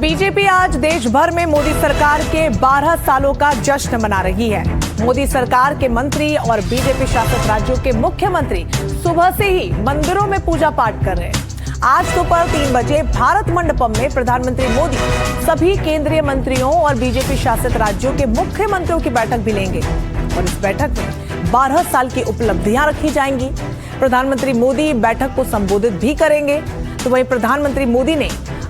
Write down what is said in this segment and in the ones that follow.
BJP आज देश भर में मोदी सरकार के 12 सालों का जश्न मना रही है। मोदी सरकार के मंत्री और बीजेपी शासित राज्यों के मुख्यमंत्री सुबह से ही मंदिरों में पूजा पाठ कर रहे हैं। आज दोपहर 3 बजे भारत मंडपम में प्रधानमंत्री मोदी सभी केंद्रीय मंत्रियों और बीजेपी शासित राज्यों के मुख्यमंत्रियों की बैठक भी लेंगे और इस बैठक में 12 साल की उपलब्धियां रखी जाएंगी। प्रधानमंत्री मोदी बैठक को संबोधित भी करेंगे। तो वहीं प्रधानमंत्री मोदी ने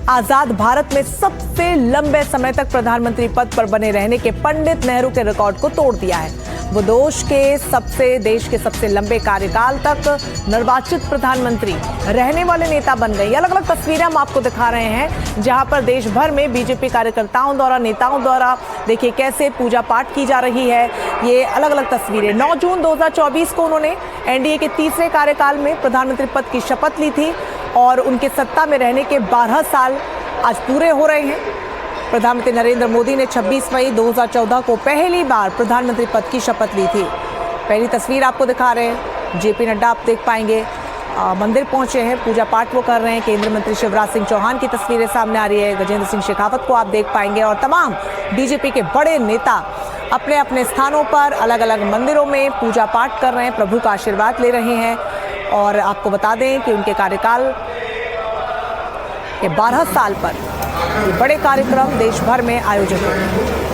आजाद भारत में सबसे लंबे समय तक प्रधानमंत्री पद पर बने रहने के पंडित नेहरू के रिकॉर्ड को तोड़ दिया है। वो देश के सबसे लंबे कार्यकाल तक निर्वाचित प्रधानमंत्री रहने वाले नेता बन गए। अलग अलग तस्वीरें हम आपको दिखा रहे हैं जहां पर देश भर में बीजेपी कार्यकर्ताओं द्वारा, नेताओं द्वारा देखिए कैसे पूजा पाठ की जा रही है। ये अलग अलग तस्वीरें। 9 जून 2024 को उन्होंने एनडीए के तीसरे कार्यकाल में प्रधानमंत्री पद की शपथ ली थी और उनके सत्ता में रहने के 12 साल आज पूरे हो रहे हैं। प्रधानमंत्री नरेंद्र मोदी ने 26 मई 2014 को पहली बार प्रधानमंत्री पद की शपथ ली थी। पहली तस्वीर आपको दिखा रहे हैं। जेपी नड्डा आप देख पाएंगे मंदिर पहुंचे हैं, पूजा पाठ वो कर रहे हैं। केंद्रीय मंत्री शिवराज सिंह चौहान की तस्वीरें सामने आ रही है। गजेंद्र सिंह शेखावत को आप देख पाएंगे और तमाम बीजेपी के बड़े नेता अपने अपने स्थानों पर अलग अलग मंदिरों में पूजा पाठ कर रहे हैं, प्रभु का आशीर्वाद ले रहे हैं। और आपको बता दें कि उनके कार्यकाल के 12 साल पर ये बड़े कार्यक्रम देश भर में आयोजित होंगे।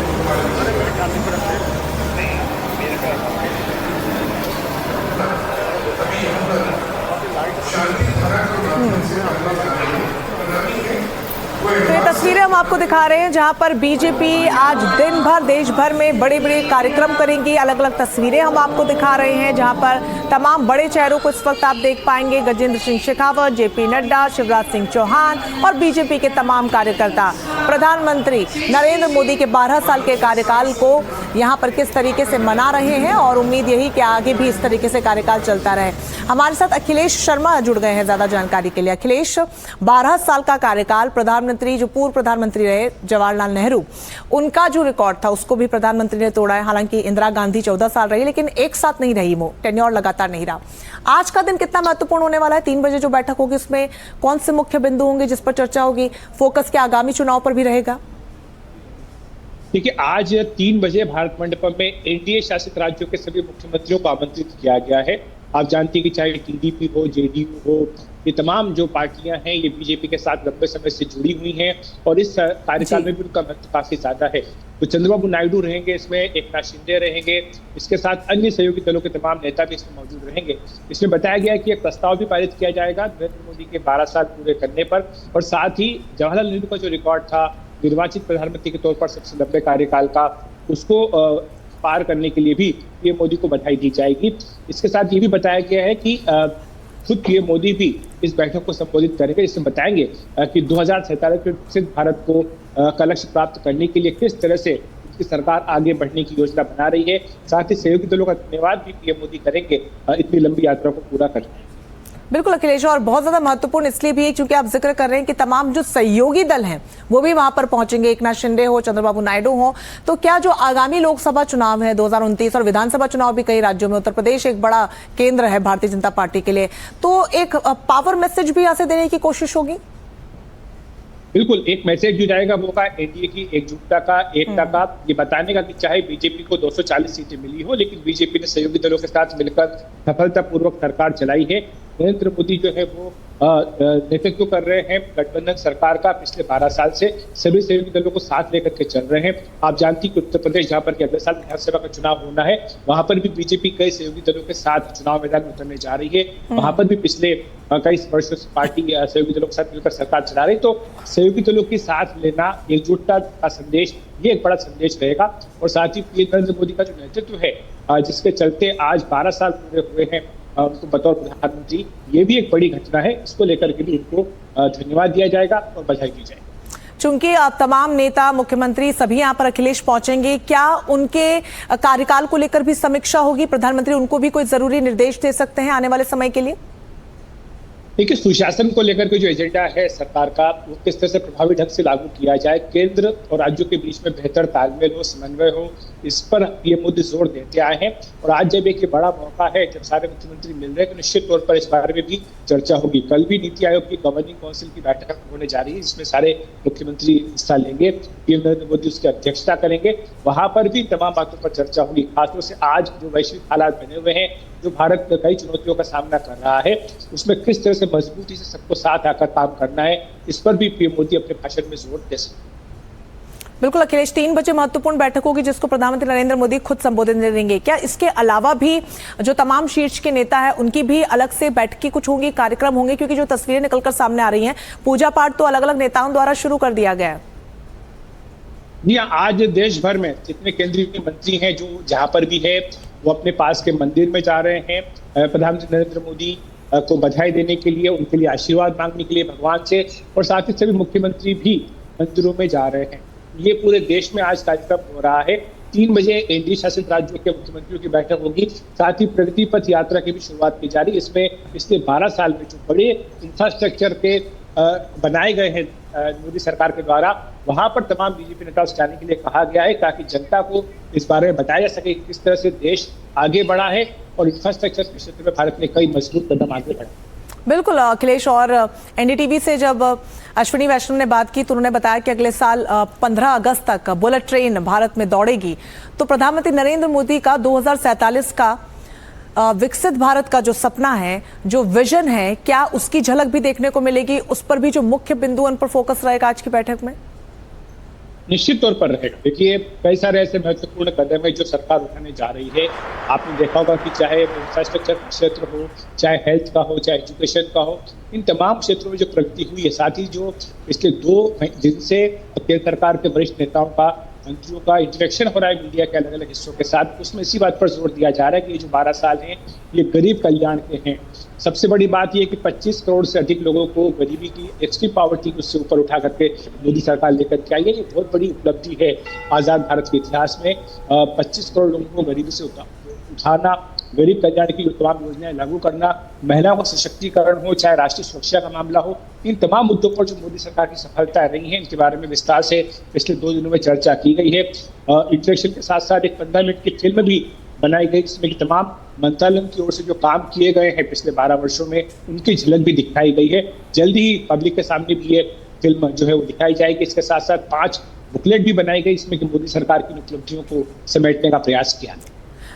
तो ये तस्वीरें हम आपको दिखा रहे हैं जहां पर बीजेपी आज दिन भर देश भर में बड़े बड़े कार्यक्रम करेंगी। अलग अलग तस्वीरें हम आपको दिखा रहे हैं जहां पर तमाम बड़े चेहरों को इस वक्त आप देख पाएंगे। गजेंद्र सिंह शेखावत, जेपी नड्डा, शिवराज सिंह चौहान और बीजेपी के तमाम कार्यकर्ता प्रधानमंत्री नरेंद्र मोदी के 12 साल के कार्यकाल को यहाँ पर किस तरीके से मना रहे हैं और उम्मीद यही कि आगे भी इस तरीके से कार्यकाल चलता रहे। हमारे साथ अखिलेश शर्मा जुड़ गए हैं ज्यादा जानकारी के लिए। अखिलेश, 12 साल का कार्यकाल, प्रधानमंत्री जो पूर्व प्रधानमंत्री रहे जवाहरलाल नेहरू, उनका जो रिकॉर्ड था उसको भी प्रधानमंत्री ने तोड़ा है। हालांकि इंदिरा गांधी 14 साल रही लेकिन एक साथ नहीं रही, वो टेन्योर लगातार नहीं रहा। आज का दिन कितना महत्वपूर्ण होने वाला है? 3 बजे जो बैठक होगी उसमें कौन से मुख्य बिंदु होंगे जिस पर चर्चा होगी? फोकस क्या आगामी चुनाव पर भी रहेगा? देखिए, आज 3 बजे भारत मंडपम में एनडीए शासित राज्यों के सभी मुख्यमंत्रियों को आमंत्रित किया गया है। आप जानते हैं कि चाहे टीडीपी हो, जेडीयू हो, ये तमाम जो पार्टियां हैं ये बीजेपी के साथ लंबे समय से जुड़ी हुई हैं और इस कार्यकाल में भी उनका महत्व काफी ज्यादा है। तो चंद्रबाबू नायडू रहेंगे इसमें, एकनाथ शिंदे रहेंगे, इसके साथ अन्य सहयोगी दलों के तमाम नेता भी इसमें मौजूद रहेंगे। इसमें बताया गया है कि एक प्रस्ताव भी पारित किया जाएगा नरेंद्र मोदी के 12 साल पूरे करने पर और साथ ही जवाहरलाल नेहरू का जो रिकॉर्ड था निर्वाचित प्रधानमंत्री के तौर पर सबसे लंबे कार्यकाल का, उसको पार करने के लिए भी पीएम मोदी को बधाई दी जाएगी। इसके साथ ये भी बताया गया है कि खुद पीएम मोदी भी इस बैठक को संबोधित करेंगे, जिसमें बताएंगे कि 2047 में विकसित भारत को का लक्ष्य प्राप्त करने के लिए किस तरह से उसकी सरकार आगे बढ़ने की योजना बना रही है। साथ ही सहयोगी दलों का धन्यवाद भी पीएम मोदी करेंगे इतनी लंबी यात्रा को पूरा करने। बिल्कुल अखिलेश, और बहुत ज्यादा महत्वपूर्ण इसलिए भी है क्योंकि आप जिक्र कर रहे हैं कि तमाम जो सहयोगी दल हैं वो भी वहां पर पहुंचेंगे, एकनाथ शिंदे हो, चंद्रबाबू नायडू हो। तो क्या जो आगामी लोकसभा चुनाव है 2029 और विधानसभा चुनाव भी कई राज्यों में, उत्तर प्रदेश एक बड़ा केंद्र है भारतीय जनता पार्टी के लिए, तो एक पावर मैसेज भी यहाँ से देने की कोशिश होगी? बिल्कुल, एक मैसेज जो जाएगा वो का एनडीए की एकजुटता का, एकता का, ये बताने का कि चाहे बीजेपी को 240 सीटें मिली हो लेकिन बीजेपी ने सहयोगी दलों के साथ मिलकर सफलतापूर्वक सरकार चलाई है। नरेंद्र मोदी जो है वो नेतृत्व कर रहे हैं गठबंधन सरकार का पिछले 12 साल से, सभी सहयोगी दलों को साथ लेकर के चल रहे हैं। आप जानती कि उत्तर प्रदेश जहां पर कि अगले साल विधानसभा का चुनाव होना है, वहां पर भी बीजेपी कई सहयोगी दलों के साथ चुनाव मैदान में उतरने जा रही है। वहां पर भी पिछले कई वर्षों से पार्टी सहयोगी दलों के साथ मिलकर सरकार चला रही। तो सहयोगी दलों के साथ लेना, एकजुटता का संदेश, ये एक बड़ा संदेश रहेगा। और साथ ही नरेंद्र मोदी का जो नेतृत्व है जिसके चलते आज 12 साल पूरे हुए हैं उनको बतौर प्रधानमंत्री, ये भी एक बड़ी घटना है। इसको लेकर के भी उनको धन्यवाद दिया जाएगा और बधाई दी जाएगी। चूंकि अब तमाम नेता, मुख्यमंत्री सभी यहाँ पर अखिलेश पहुंचेंगे, क्या उनके कार्यकाल को लेकर भी समीक्षा होगी? प्रधानमंत्री उनको भी कोई जरूरी निर्देश दे सकते हैं आने वाले समय के लिए? देखिए, सुशासन को लेकर के जो एजेंडा है सरकार का, वो किस तरह से प्रभावी ढंग से लागू किया जाए, केंद्र और राज्यों के बीच में बेहतर तालमेल हो, समन्वय हो, इस पर ये मुद्दे जोर देते आए हैं। और आज जब एक बड़ा मौका है, जब सारे मुख्यमंत्री मिल रहे हैं, तो निश्चित तौर पर इस बारे में भी चर्चा होगी। कल भी नीति आयोग की गवर्निंग काउंसिल की बैठक होने जा रही है, जिसमें सारे मुख्यमंत्री हिस्सा लेंगे। पीएम नरेंद्र मोदी उसकी अध्यक्षता करेंगे। वहां पर भी तमाम बातों पर चर्चा होगी। खासतौर से आज जो वैश्विक हालात बने हुए हैं, जो भारत कई चुनौतियों का सामना कर रहा है, उसमें किस तरह से मजबूती से सबको साथ आकर काम करना है, इस पर भी पीएम मोदी अपने भाषण में जोर दे सकते हैं। बिल्कुल अखिलेश, 3 बजे महत्वपूर्ण बैठक होगी जिसको प्रधानमंत्री नरेंद्र मोदी खुद संबोधित देंगे। क्या इसके अलावा भी जो तमाम शीर्ष के नेता है उनकी भी अलग से बैठकें कुछ होंगी, कार्यक्रम होंगे? क्योंकि जो तस्वीरें निकलकर सामने आ रही हैं, पूजा पाठ तो अलग अलग नेताओं द्वारा शुरू कर दिया गया है। जी हाँ, आज देश भर में जितने केंद्रीय मंत्री हैं, जो जहां पर भी है, वो अपने पास के मंदिर में जा रहे हैं प्रधानमंत्री नरेंद्र मोदी को बधाई देने के लिए, उनके लिए आशीर्वाद मांगने के लिए भगवान से, और साथ ही सभी मुख्यमंत्री भी मंदिरों में जा रहे हैं। ये पूरे देश में आज कार्यक्रम हो रहा है। 3 बजे एनडीए शासित राज्यों के मुख्यमंत्रियों की बैठक होगी। साथ ही प्रगति पथ यात्रा की भी शुरुआत की जा रही है। इसमें पिछले 12 साल में जो बड़े इंफ्रास्ट्रक्चर के बनाए गए हैं मोदी सरकार के द्वारा, वहां पर तमाम बीजेपी नेताओं से जाने के लिए कहा गया है, ताकि जनता को इस बारे में बताया जा सके कि किस तरह से देश आगे बढ़ा है और इंफ्रास्ट्रक्चर के क्षेत्र में भारत ने कई मजबूत कदम आगे बढ़ाए। बिल्कुल अखिलेश, और एनडीटीवी से जब अश्विनी वैष्णव ने बात की तो उन्होंने बताया कि अगले साल 15 अगस्त तक बुलेट ट्रेन भारत में दौड़ेगी। तो प्रधानमंत्री नरेंद्र मोदी का 2047 का विकसित भारत का जो सपना है, जो विजन है, क्या उसकी झलक भी देखने को मिलेगी? उस पर भी जो मुख्य बिंदु उन पर फोकस रहेगा आज की बैठक में? निश्चित तौर पर रहेगा। देखिए, कई सारे ऐसे महत्वपूर्ण कदम है जो सरकार उठाने जा रही है। आपने देखा होगा कि चाहे इंफ्रास्ट्रक्चर का क्षेत्र हो, चाहे हेल्थ का हो, चाहे एजुकेशन का हो, इन तमाम क्षेत्रों में जो प्रगति हुई है, साथ ही जो पिछले 2 दिन से केंद्र सरकार के वरिष्ठ नेताओं का, मंत्रियों का इंटरेक्शन हो रहा है मीडिया के अलग अलग हिस्सों के साथ, उसमें इसी बात पर जोर दिया जा रहा है कि ये जो 12 साल हैं, ये गरीब कल्याण के हैं। सबसे बड़ी बात यह कि 25 करोड़ से अधिक लोगों को गरीबी की, एक्सट्रीम पॉवर्टी को उससे ऊपर उठा करके मोदी सरकार लेकर के आई है। ये बहुत बड़ी उपलब्धि है आजाद भारत के इतिहास में। 25 करोड़ लोगों को गरीबी से उठाना, गरीब कल्याण की तमाम योजनाएं लागू करना, महिलाओं का सशक्तिकरण हो, चाहे राष्ट्रीय सुरक्षा का मामला हो, इन तमाम मुद्दों पर जो मोदी सरकार की सफलता रही है, इनके बारे में विस्तार से पिछले 2 दिनों में चर्चा की गई है। इंटरेक्शन के साथ साथ एक 15 मिनट की फिल्म भी बनाई गई, जिसमें कि तमाम मंत्रालयों की ओर से जो काम किए गए हैं पिछले 12 वर्षों में, उनकी झलक भी दिखाई गई है। जल्दी ही पब्लिक के सामने भी ये फिल्म जो है वो दिखाई जाएगी। इसके साथ साथ 5 बुकलेट भी बनाई गई, इसमें कि मोदी सरकार की उपलब्धियों को समेटने का प्रयास किया।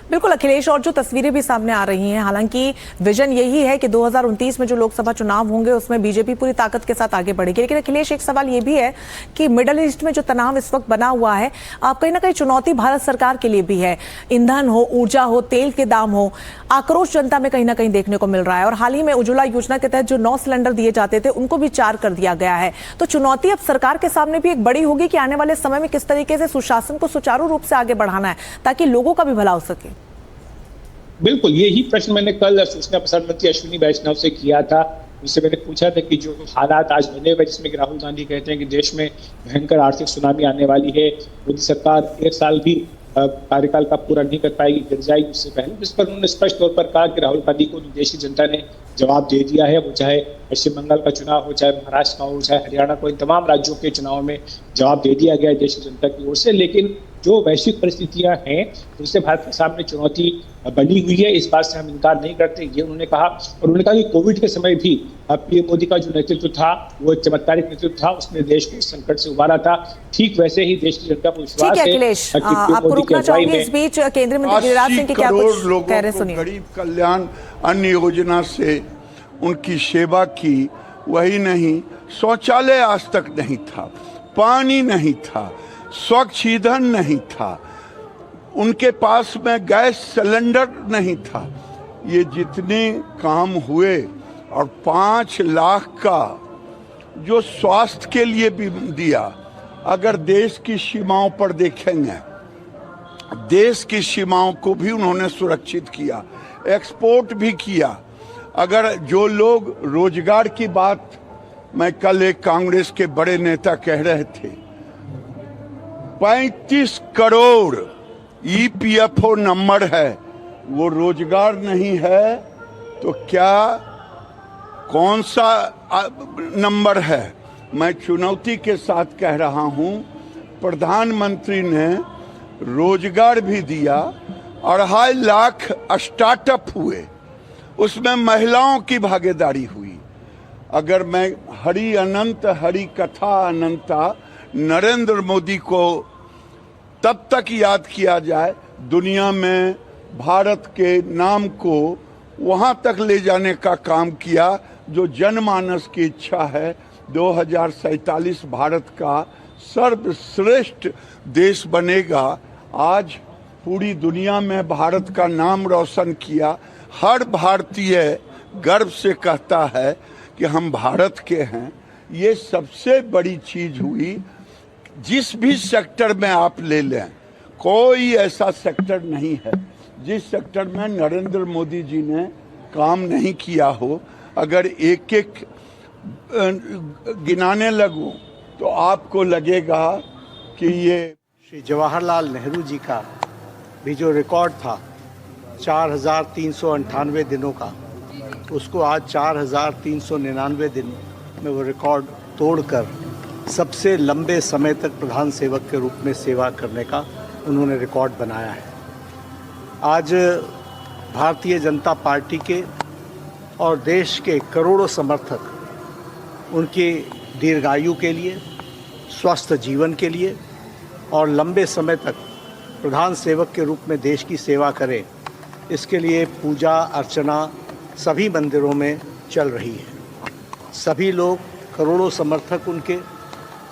बिल्कुल अखिलेश, और जो तस्वीरें भी सामने आ रही हैं, हालांकि विजन यही है कि 2029 में जो लोकसभा चुनाव होंगे उसमें बीजेपी पूरी ताकत के साथ आगे बढ़ेगी। लेकिन अखिलेश, एक सवाल ये भी है कि मिडिल ईस्ट में जो तनाव इस वक्त बना हुआ है, कहीं ना कहीं चुनौती भारत सरकार के लिए भी है। ईंधन हो, ऊर्जा हो, तेल के दाम हो, आक्रोश जनता में कहीं ना कहीं देखने को मिल रहा है। और हाल ही में उज्ज्वला योजना के तहत जो 9 सिलेंडर दिए जाते थे, उनको भी 4 कर दिया गया है। तो चुनौती अब सरकार के सामने भी एक बड़ी होगी कि आने वाले समय में किस तरीके से सुशासन को सुचारू रूप से आगे बढ़ाना है, ताकि लोगों का भी भला हो सके। बिल्कुल, यही प्रश्न मैंने कल सूचना प्रसारण मंत्री अश्विनी वैष्णव से किया था। उससे मैंने पूछा था कि जो हालात आज बने हुए, जिसमें राहुल गांधी कहते हैं कि देश में भयंकर आर्थिक सुनामी आने वाली है, मोदी सरकार 1 साल भी कार्यकाल का पूरा नहीं कर पाएगी, गिर जाएगी उससे पहले, जिस पर उन्होंने स्पष्ट तौर पर कहा कि राहुल गांधी को देश की जनता ने जवाब दे दिया है। वो चाहे पश्चिम बंगाल का चुनाव हो, चाहे महाराष्ट्र का हो, चाहे हरियाणा को, इन तमाम राज्यों के चुनाव में जवाब दे दिया गया है देश की जनता की ओर से। लेकिन जो वैश्विक परिस्थितियां हैं, उनसे भारत के सामने चुनौती बनी हुई है, इस बात से हम इनकार नहीं करते, ये उन्होंने कहा। और उन्होंने कहा कि कोविड के समय भी पीएम मोदी का जो नेतृत्व था, वो एक चमत्कारिक नेतृत्व था, उसने देश को इस संकट से उबारा था। ठीक वैसे ही देश की जनता को विश्वास है। अखिलेश, आपको रुकना चाहूंगी इस बीच। केंद्रीय मंत्री गिरिराज सिंह के क्या कुछ कह रहे, सुनिए। गरीब कल्याण अन्न योजना से उनकी सेवा की, वही नहीं, शौचालय आज तक नहीं था, पानी नहीं था, स्वच्छ ईंधन नहीं था, उनके पास में गैस सिलेंडर नहीं था। ये जितने काम हुए, और 5 लाख का जो स्वास्थ्य के लिए भी दिया। अगर देश की सीमाओं पर देखेंगे, देश की सीमाओं को भी उन्होंने सुरक्षित किया, एक्सपोर्ट भी किया। अगर जो लोग रोजगार की बात, मैं कल एक कांग्रेस के बड़े नेता कह रहे थे, 35 करोड़ EPFO नंबर है, वो रोजगार नहीं है तो क्या कौन सा नंबर है? मैं चुनौती के साथ कह रहा हूं, प्रधानमंत्री ने रोजगार भी दिया, 2.5 लाख स्टार्टअप हुए, उसमें महिलाओं की भागीदारी हुई। अगर मैं हरि अनंत हरि कथा अनंता नरेंद्र मोदी को तब तक याद किया जाए, दुनिया में भारत के नाम को वहां तक ले जाने का काम किया जो जनमानस की इच्छा है। 2047 भारत का सर्वश्रेष्ठ देश बनेगा। आज पूरी दुनिया में भारत का नाम रोशन किया। हर भारतीय गर्व से कहता है कि हम भारत के हैं। ये सबसे बड़ी चीज हुई। जिस भी सेक्टर में आप ले लें, कोई ऐसा सेक्टर नहीं है जिस सेक्टर में नरेंद्र मोदी जी ने काम नहीं किया हो। अगर एक एक गिनाने लगूं तो आपको लगेगा कि ये श्री जवाहरलाल नेहरू जी का भी जो रिकॉर्ड था 4,398 दिनों का, उसको आज 4,399 दिन में वो रिकॉर्ड तोड़कर सबसे लंबे समय तक प्रधान सेवक के रूप में सेवा करने का उन्होंने रिकॉर्ड बनाया है। आज भारतीय जनता पार्टी के और देश के करोड़ों समर्थक उनके दीर्घायु के लिए, स्वस्थ जीवन के लिए और लंबे समय तक प्रधान सेवक के रूप में देश की सेवा करें, इसके लिए पूजा अर्चना सभी मंदिरों में चल रही है। सभी लोग, करोड़ों समर्थक उनके,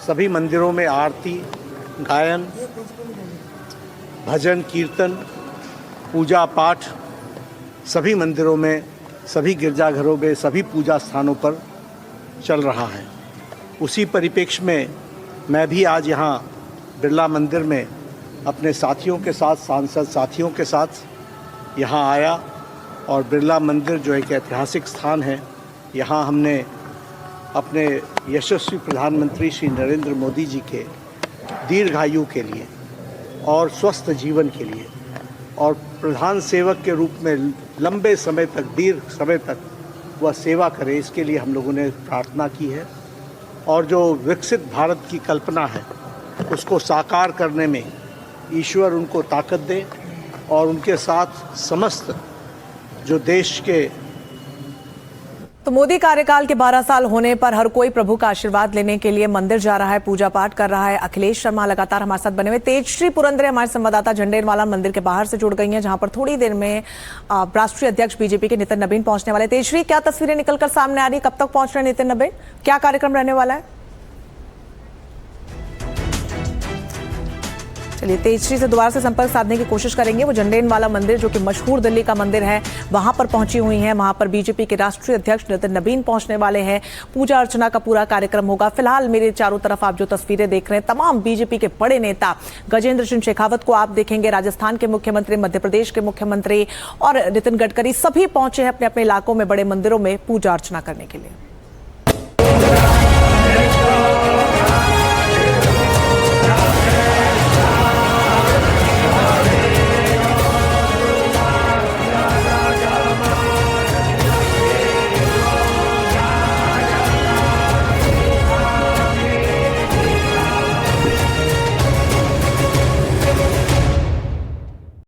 सभी मंदिरों में आरती, गायन, भजन, कीर्तन, पूजा पाठ सभी मंदिरों में, सभी गिरजाघरों में, सभी पूजा स्थानों पर चल रहा है। उसी परिप्रेक्ष्य में मैं भी आज यहाँ बिरला मंदिर में अपने साथियों के साथ, सांसद साथियों के साथ यहाँ आया और बिरला मंदिर जो एक ऐतिहासिक स्थान है, यहाँ हमने अपने यशस्वी प्रधानमंत्री श्री नरेंद्र मोदी जी के दीर्घायु के लिए और स्वस्थ जीवन के लिए और प्रधान सेवक के रूप में लंबे समय तक, दीर्घ समय तक वह सेवा करे, इसके लिए हम लोगों ने प्रार्थना की है। और जो विकसित भारत की कल्पना है उसको साकार करने में ईश्वर उनको ताकत दे और उनके साथ समस्त जो देश के। तो मोदी कार्यकाल के 12 साल होने पर हर कोई प्रभु का आशीर्वाद लेने के लिए मंदिर जा रहा है, पूजा पाठ कर रहा है। अखिलेश शर्मा लगातार हमारे साथ बने हुए। तेजश्री पुरंदरे हमारे संवाददाता झंडेरवाला मंदिर के बाहर से जुड़ गई हैं, जहां पर थोड़ी देर में राष्ट्रीय अध्यक्ष बीजेपी के नितिन नबीन पहुंचने वाले। तेजश्री, क्या तस्वीरें निकलकर सामने आ रही, कब तक पहुंच रहे हैं नितिन नबीन, क्या कार्यक्रम रहने वाला है? चलिए तेजश्री से दोबारा से संपर्क साधने की कोशिश करेंगे। वो झंडेरवाला मंदिर जो कि मशहूर दिल्ली का मंदिर है, वहां पर पहुंची हुई हैं। वहां पर बीजेपी के राष्ट्रीय अध्यक्ष नितिन नबीन पहुंचने वाले हैं। पूजा अर्चना का पूरा कार्यक्रम होगा। फिलहाल मेरे चारों तरफ आप जो तस्वीरें देख रहे हैं, तमाम बीजेपी के बड़े नेता, गजेंद्र सिंह शेखावत को आप देखेंगे, राजस्थान के मुख्यमंत्री, मध्य प्रदेश के मुख्यमंत्री और नितिन गडकरी, सभी पहुंचे हैं अपने अपने इलाकों में बड़े मंदिरों में पूजा अर्चना करने के लिए।